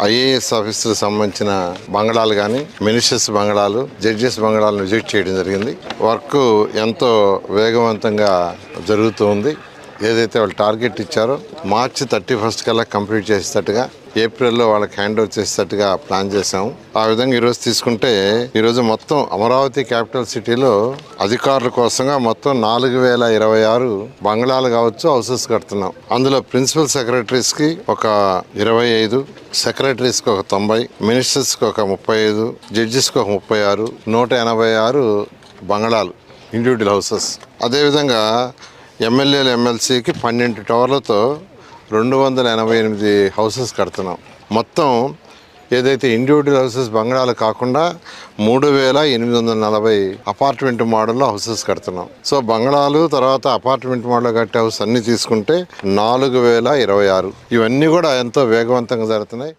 IAS ఆఫీసులకు సంబంధించిన బంగళాలు కానీ, మినిస్టర్స్ బంగళాలు, జడ్జెస్ బంగళాలను విజిట్ చేయడం జరిగింది. వర్క్ ఎంతో వేగవంతంగా జరుగుతుంది. ఏదైతే వాళ్ళు టార్గెట్ ఇచ్చారో మార్చి 31 కల్లా కంప్లీట్ చేసేటట్టుగా, ఏప్రిల్లో వాళ్ళకి హ్యాండ్ ఓవర్ చేసేటట్టుగా ప్లాన్ చేశాము. ఆ విధంగా ఈరోజు తీసుకుంటే ఈరోజు మొత్తం అమరావతి క్యాపిటల్ సిటీలో అధికారుల కోసంగా మొత్తం 4026 బంగ్లాలు కావచ్చు, హౌసెస్ కడుతున్నాం. అందులో ప్రిన్సిపల్ సెక్రటరీస్కి ఒక 25, సెక్రటరీస్కి ఒక 90, మినిస్టర్స్కి ఒక 35, జడ్జెస్కి ఒక 36, 186 బంగ్లాలు, ఇండివిజువల్ హౌసెస్. అదేవిధంగా ఎమ్మెల్యేలు, ఎమ్మెల్సీకి 12 టవర్లతో 288 హౌసెస్ కడుతున్నాం. మొత్తం ఏదైతే ఇండివిజువల్ హౌసెస్ బంగ్లాలు కాకుండా 3840 అపార్ట్మెంట్ మోడల్లో హౌసెస్ కడుతున్నాం. సో బంగ్లాలు తర్వాత అపార్ట్మెంట్ మోడల్ కట్టే హౌస్ అన్ని తీసుకుంటే 4026. ఇవన్నీ కూడా ఎంతో వేగవంతంగా జరుగుతున్నాయి.